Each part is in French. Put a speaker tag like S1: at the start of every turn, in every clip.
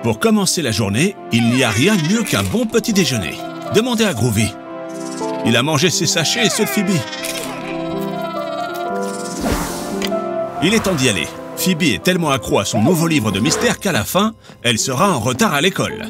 S1: Pour commencer la journée, il n'y a rien de mieux qu'un bon petit déjeuner. Demandez à Groovy. Il a mangé ses sachets et ceux de Phoebe. Il est temps d'y aller. Phoebe est tellement accro à son nouveau livre de mystère qu'à la fin, elle sera en retard à l'école.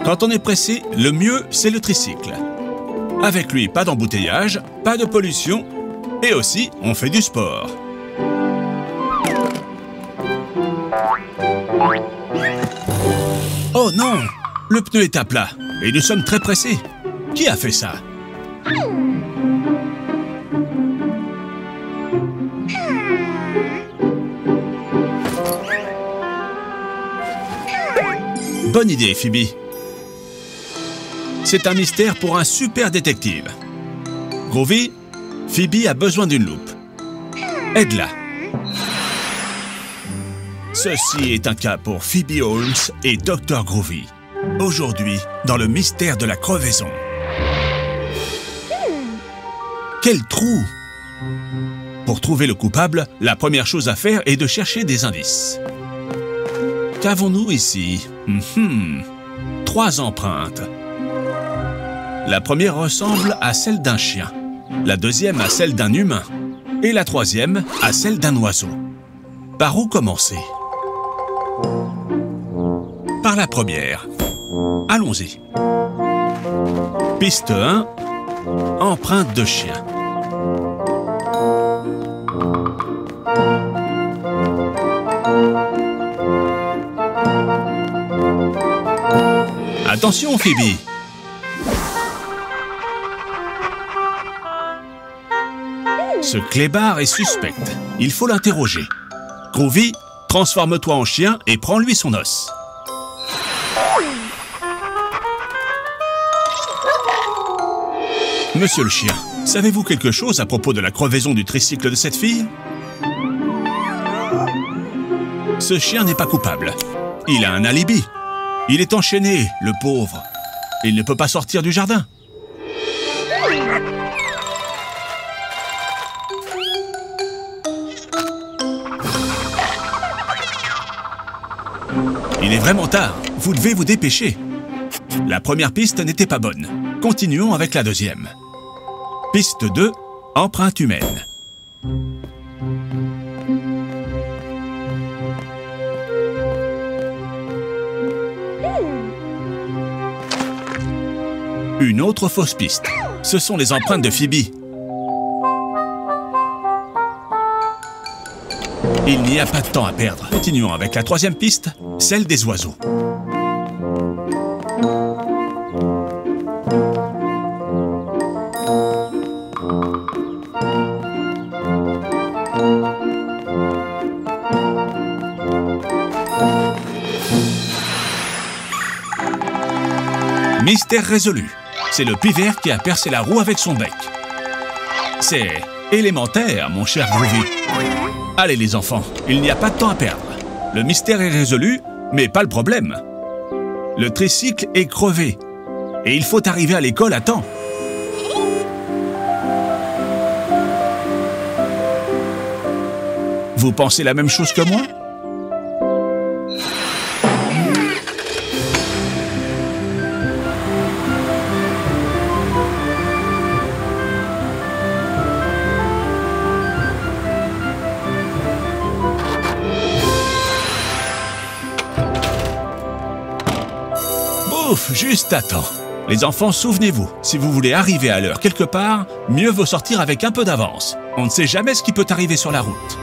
S1: Quand on est pressé, le mieux, c'est le tricycle. Avec lui, pas d'embouteillage, pas de pollution, et aussi, on fait du sport. Oh non! Le pneu est à plat, et nous sommes très pressés. Qui a fait ça? Bonne idée, Phoebe. C'est un mystère pour un super détective. Groovy, Phoebe a besoin d'une loupe. Aide-la. Ceci est un cas pour Phoebe Holmes et Dr. Groovy. Aujourd'hui, dans le mystère de la crevaison. Quel trou! Pour trouver le coupable, la première chose à faire est de chercher des indices. Qu'avons-nous ici? 3 empreintes. La première ressemble à celle d'un chien, la deuxième à celle d'un humain, et la troisième à celle d'un oiseau. Par où commencer? Par la première. Allons-y. Piste 1, empreinte de chien. Attention, Phoebe! Ce clébard est suspect. Il faut l'interroger. Groovy, transforme-toi en chien et prends-lui son os. Monsieur le chien, savez-vous quelque chose à propos de la crevaison du tricycle de cette fille? Ce chien n'est pas coupable. Il a un alibi. Il est enchaîné, le pauvre. Il ne peut pas sortir du jardin. Il est vraiment tard. Vous devez vous dépêcher. La première piste n'était pas bonne. Continuons avec la deuxième. Piste 2, empreinte humaine. Une autre fausse piste. Ce sont les empreintes de Phoebe. Il n'y a pas de temps à perdre. Continuons avec la troisième piste, celle des oiseaux. Mystère résolu. C'est le pivert qui a percé la roue avec son bec. C'est élémentaire, mon cher Groovy. Allez les enfants, il n'y a pas de temps à perdre. Le mystère est résolu, mais pas le problème. Le tricycle est crevé. Et il faut arriver à l'école à temps. Vous pensez la même chose que moi? Ouf, juste à temps. Les enfants, souvenez-vous, si vous voulez arriver à l'heure quelque part, mieux vaut sortir avec un peu d'avance. On ne sait jamais ce qui peut arriver sur la route.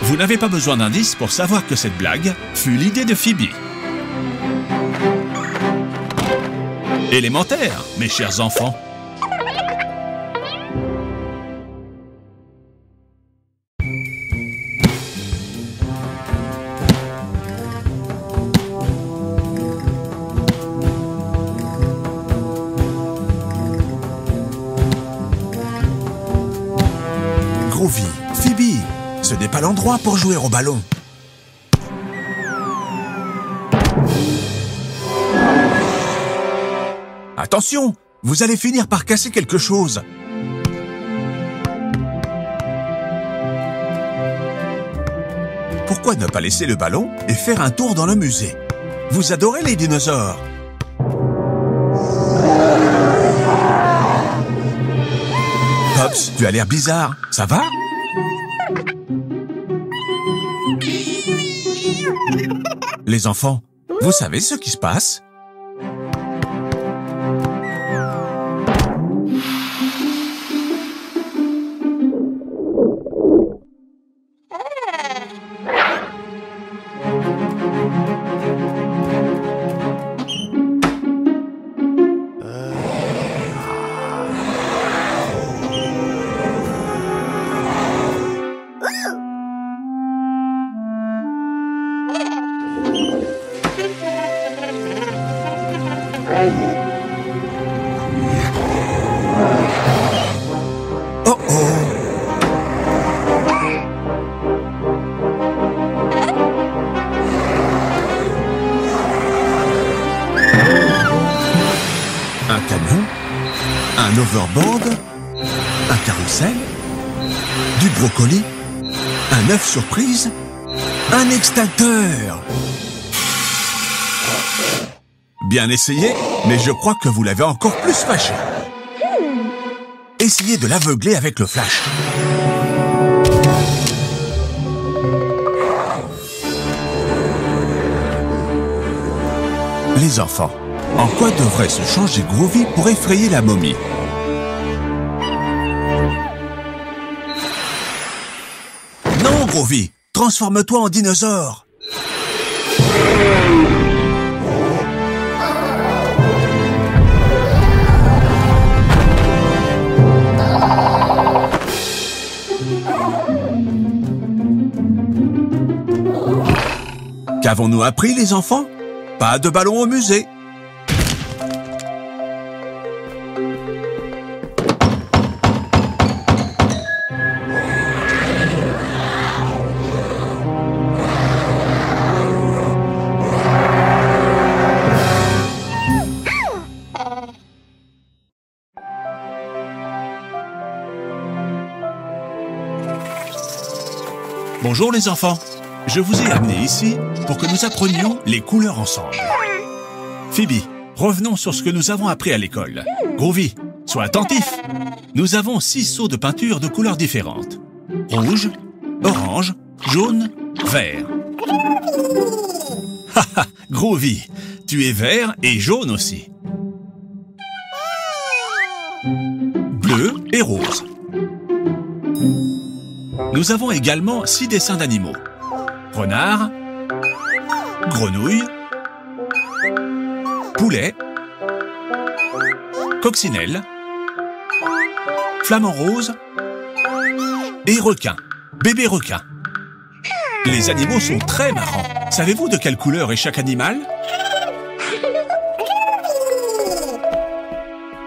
S1: Vous n'avez pas besoin d'indices pour savoir que cette blague fut l'idée de Phoebe. Élémentaire, mes chers enfants.
S2: pas l'endroit pour jouer au ballon. Attention, vous allez finir par casser quelque chose. Pourquoi ne pas laisser le ballon et faire un tour dans le musée? Vous adorez les dinosaures. Pops, tu as l'air bizarre. Ça va? Les enfants, vous savez ce qui se passe? Oh oh! Un camion, un overboard, un carrousel, du brocoli, un œuf surprise, un extincteur. Bien essayé, mais je crois que vous l'avez encore plus fâché. Essayez de l'aveugler avec le flash. Les enfants, en quoi devrait se changer Groovy pour effrayer la momie? Non, Groovy, transforme-toi en dinosaure. Qu'avons-nous appris, les enfants? Pas de ballon au musée. Bonjour les enfants. Je vous ai amené ici pour que nous apprenions les couleurs ensemble. Phoebe, revenons sur ce que nous avons appris à l'école. Groovy, sois attentif. Nous avons 6 seaux de peinture de couleurs différentes. Rouge, orange, jaune, vert. Haha, Groovy, tu es vert et jaune aussi. Bleu et rose. Nous avons également 6 dessins d'animaux. Renard, grenouille, poulet, coccinelle, flamant rose et requin, bébé requin. Les animaux sont très marrants. Savez-vous de quelle couleur est chaque animal?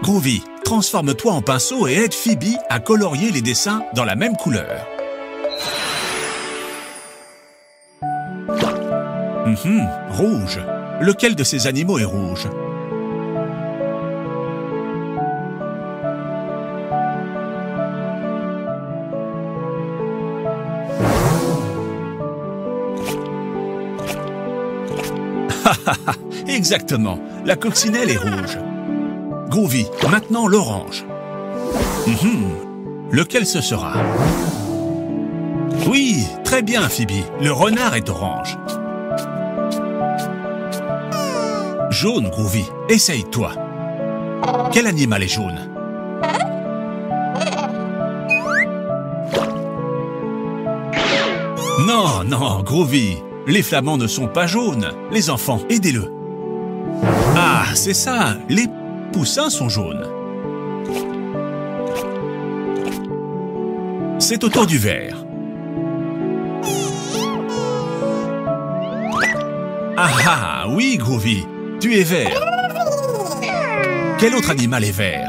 S2: Groovy, transforme-toi en pinceau et aide Phoebe à colorier les dessins dans la même couleur. Rouge. Lequel de ces animaux est rouge? Exactement. La coccinelle est rouge. Groovy, maintenant l'orange. Lequel ce sera? Oui, très bien Phoebe. Le renard est orange. Jaune, Groovy, essaye-toi. Quel animal est jaune? Non, non, Groovy, les flamands ne sont pas jaunes. Les enfants, aidez-le. Ah, c'est ça, les poussins sont jaunes. C'est au tour du vert. Ah ah, oui, Groovy, tu es vert. Quel autre animal est vert?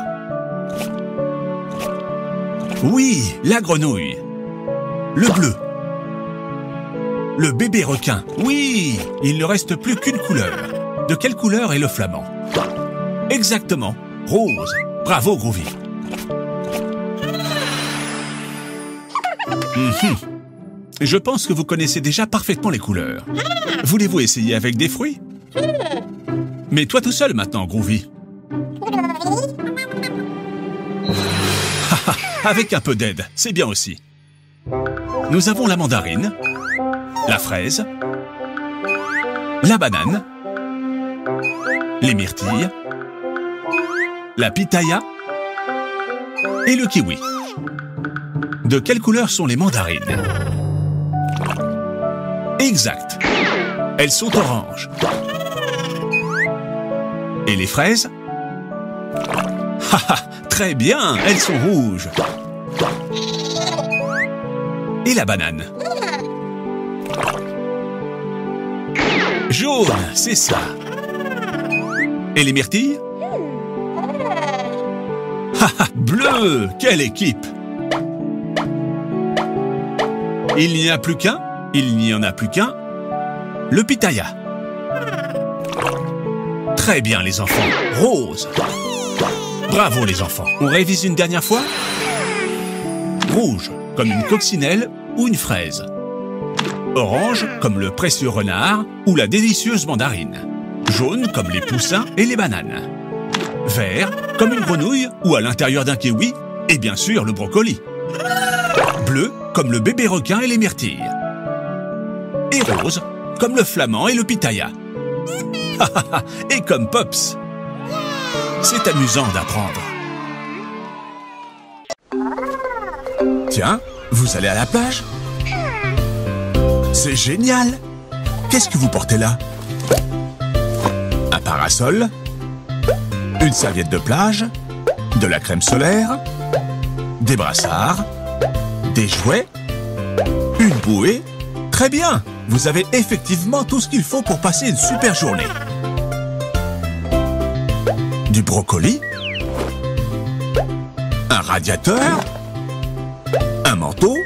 S2: Oui, la grenouille. Le bleu.
S1: le bébé requin. Oui, il ne reste plus qu'une couleur. De quelle couleur est le flamand? Exactement, rose. Bravo, Groovy. Je pense que vous connaissez déjà parfaitement les couleurs. Voulez-vous essayer avec des fruits? Mais toi tout seul maintenant, Groovy. Avec un peu d'aide, c'est bien aussi. Nous avons la mandarine, la fraise, la banane, les myrtilles, la pitaya et le kiwi. De quelle couleur sont les mandarines? Exact. Elles sont oranges. Et les fraises? Haha, très bien, elles sont rouges. Et la banane? Jaune, c'est ça. Et les myrtilles? Haha, bleu, quelle équipe! Il n'y a plus qu'un, il n'y en a plus qu'un. Le pitaya. Très bien les enfants, rose. Bravo les enfants. On révise une dernière fois? Rouge, comme une coccinelle ou une fraise. Orange, comme le précieux renard ou la délicieuse mandarine. Jaune, comme les poussins et les bananes. Vert, comme une grenouille ou à l'intérieur d'un kiwi. Et bien sûr, le brocoli. Bleu, comme le bébé requin et les myrtilles. Et rose, comme le flamand et le pitaya. Et comme Pops. C'est amusant d'apprendre. Tiens, vous allez à la plage? C'est génial! Qu'est-ce que vous portez là? Un parasol? Une serviette de plage? De la crème solaire? Des brassards? Des jouets? Une bouée? Très bien! Vous avez effectivement tout ce qu'il faut pour passer une super journée. Du brocoli? Un radiateur? Un manteau?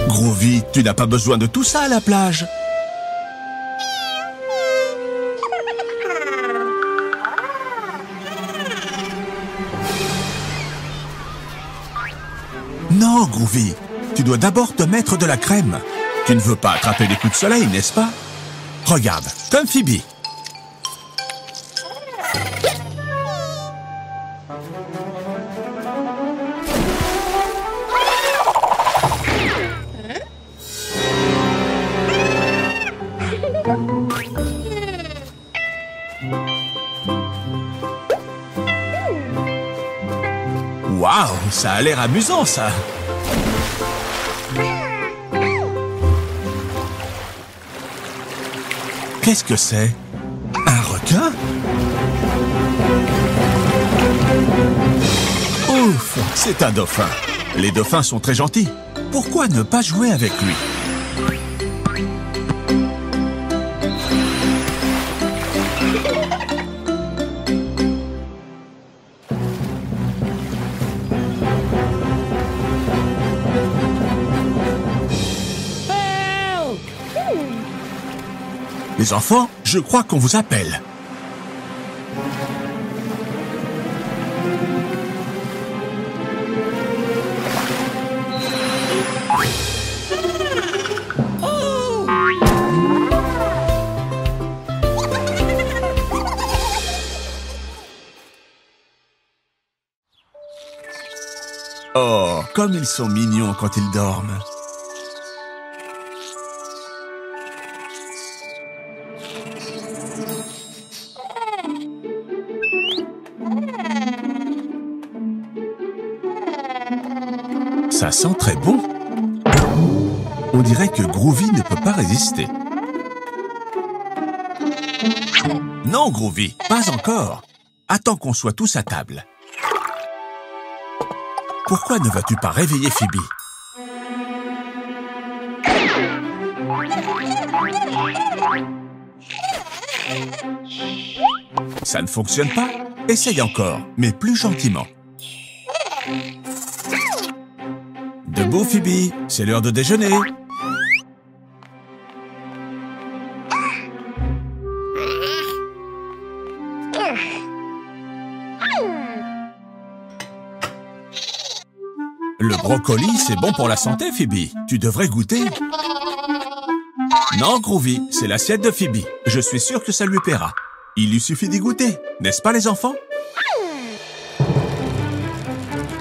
S1: Groovy, tu n'as pas besoin de tout ça à la plage. Non, Groovy, tu dois d'abord te mettre de la crème. Tu ne veux pas attraper des coups de soleil, n'est-ce pas? Regarde, comme Phoebe. Waouh, ça a l'air amusant, ça. Qu'est-ce que c'est? Un requin? Ouf, c'est un dauphin. Les dauphins sont très gentils. Pourquoi ne pas jouer avec lui? Les enfants, je crois qu'on vous appelle. Oh, comme ils sont mignons quand ils dorment. Ça sent très bon. On dirait que Groovy ne peut pas résister. Non, Groovy, pas encore. Attends qu'on soit tous à table. Pourquoi ne vas-tu pas réveiller Phoebe? Ça ne fonctionne pas? Essaye encore, mais plus gentiment.
S2: Debout, Phoebe, c'est l'heure de déjeuner. Le brocoli, c'est bon pour la santé, Phoebe. Tu devrais goûter. Non, Groovy, c'est l'assiette de Phoebe. Je suis sûr que ça lui plaira. Il lui suffit d'y goûter, n'est-ce pas les enfants?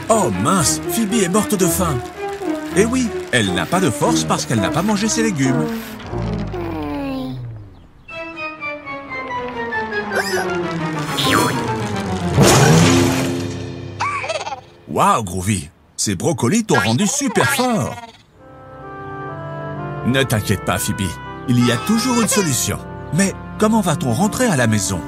S2: Oh mince, Phoebe est morte de faim. Eh oui, elle n'a pas de force parce qu'elle n'a pas mangé ses légumes. Waouh, Groovy, ces brocolis t'ont rendu super fort. Ne t'inquiète pas, Phoebe, il y a toujours une solution. Mais comment va-t-on rentrer à la maison?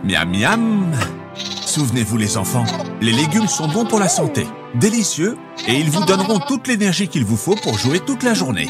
S2: Miam miam. Souvenez-vous les enfants, les légumes sont bons pour la santé, délicieux, et ils vous donneront toute l'énergie qu'il vous faut pour jouer toute la journée.